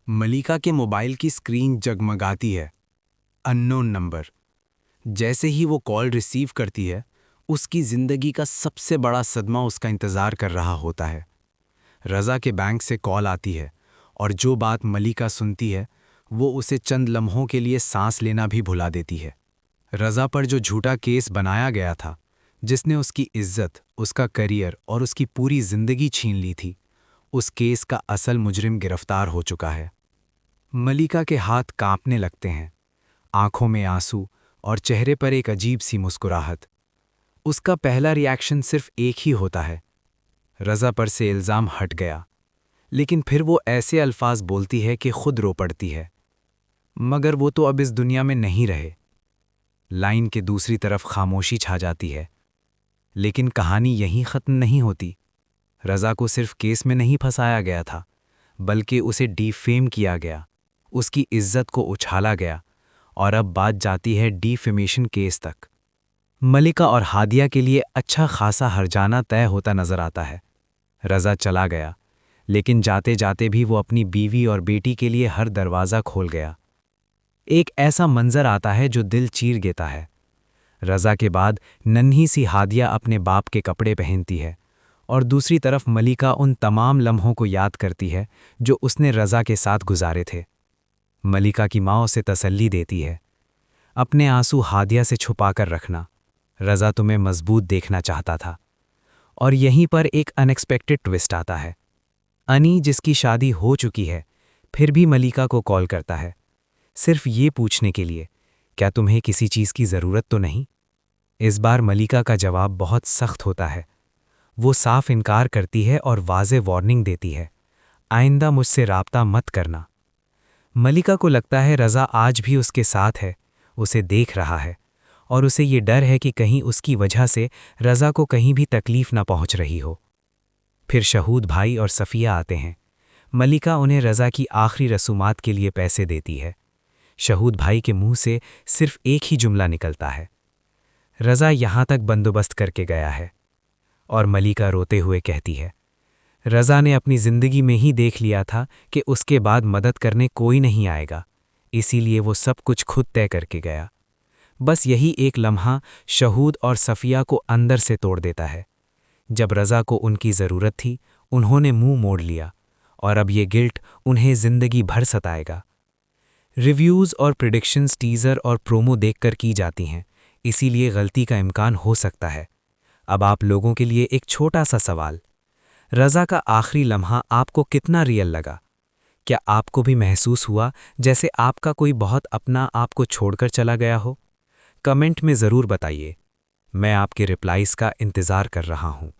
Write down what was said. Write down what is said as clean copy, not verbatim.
मलिका के मोबाइल की स्क्रीन जगमगाती है। Unknown number. जैसे ही वो कॉल रिसीव करती है, उसकी जिंदगी का सबसे बड़ा सदमा उसका इंतजार कर रहा होता है। रज़ा के बैंक से कॉल आती है और जो बात मलिका सुनती है वो उसे चंद लम्हों के लिए सांस लेना भी भुला देती है। रज़ा पर जो झूठा केस बनाया गया था, जिसने उसकी इज्जत, उसका करियर और उसकी पूरी जिंदगी छीन ली थी, उस केस का असल मुजरिम गिरफ्तार हो चुका है। मलिका के हाथ कांपने लगते हैं, आंखों में आंसू और चेहरे पर एक अजीब सी मुस्कुराहट। उसका पहला रिएक्शन सिर्फ एक ही होता है, रज़ा पर से इल्ज़ाम हट गया। लेकिन फिर वो ऐसे अल्फाज बोलती है कि खुद रो पड़ती है, मगर वो तो अब इस दुनिया में नहीं रहे। लाइन के दूसरी तरफ खामोशी छा जाती है। लेकिन कहानी यहीं ख़त्म नहीं होती। रज़ा को सिर्फ केस में नहीं फंसाया गया था, बल्कि उसे डिफेम किया गया, उसकी इज्जत को उछाला गया और अब बात जाती है डिफेमेशन केस तक। मलिका और हादिया के लिए अच्छा खासा हर्जाना तय होता नजर आता है। रज़ा चला गया, लेकिन जाते जाते भी वो अपनी बीवी और बेटी के लिए हर दरवाज़ा खोल गया। एक ऐसा मंजर आता है जो दिल चीर देता है। रज़ा के बाद नन्ही सी हादिया अपने बाप के कपड़े पहनती है और दूसरी तरफ मलिका उन तमाम लम्हों को याद करती है जो उसने रज़ा के साथ गुजारे थे। मलिका की माँ उसे तसल्ली देती है, अपने आंसू हादिया से छुपाकर रखना, रज़ा तुम्हें मजबूत देखना चाहता था। और यहीं पर एक अनएक्सपेक्टेड ट्विस्ट आता है। अनी, जिसकी शादी हो चुकी है, फिर भी मलिका को कॉल करता है, सिर्फ ये पूछने के लिए, क्या तुम्हें किसी चीज़ की ज़रूरत तो नहीं? इस बार मलिका का जवाब बहुत सख्त होता है। वो साफ इनकार करती है और वाज़े वार्निंग देती है, आइंदा मुझसे राब्ता मत करना। मलिका को लगता है रज़ा आज भी उसके साथ है, उसे देख रहा है और उसे ये डर है कि कहीं उसकी वजह से रज़ा को कहीं भी तकलीफ ना पहुंच रही हो। फिर शहूद भाई और सफ़िया आते हैं। मलिका उन्हें रज़ा की आखिरी रसूमात के लिए पैसे देती है। शहूद भाई के मुंह से सिर्फ एक ही जुमला निकलता है, रज़ा यहाँ तक बंदोबस्त करके गया है। और मलिका रोते हुए कहती है, रज़ा ने अपनी ज़िंदगी में ही देख लिया था कि उसके बाद मदद करने कोई नहीं आएगा, इसीलिए वो सब कुछ खुद तय करके गया। बस यही एक लम्हा शहूद और सफ़िया को अंदर से तोड़ देता है। जब रज़ा को उनकी ज़रूरत थी, उन्होंने मुंह मोड़ लिया और अब ये गिल्ट उन्हें ज़िंदगी भर सताएगा। रिव्यूज़ और प्रिडिक्शंस टीज़र और प्रोमो देखकर की जाती हैं, इसीलिए गलती का इम्कान हो सकता है। अब आप लोगों के लिए एक छोटा सा सवाल, रज़ा का आखिरी लम्हा आपको कितना रियल लगा? क्या आपको भी महसूस हुआ जैसे आपका कोई बहुत अपना आपको छोड़कर चला गया हो? कमेंट में ज़रूर बताइए। मैं आपके रिप्लाईज़ का इंतज़ार कर रहा हूँ।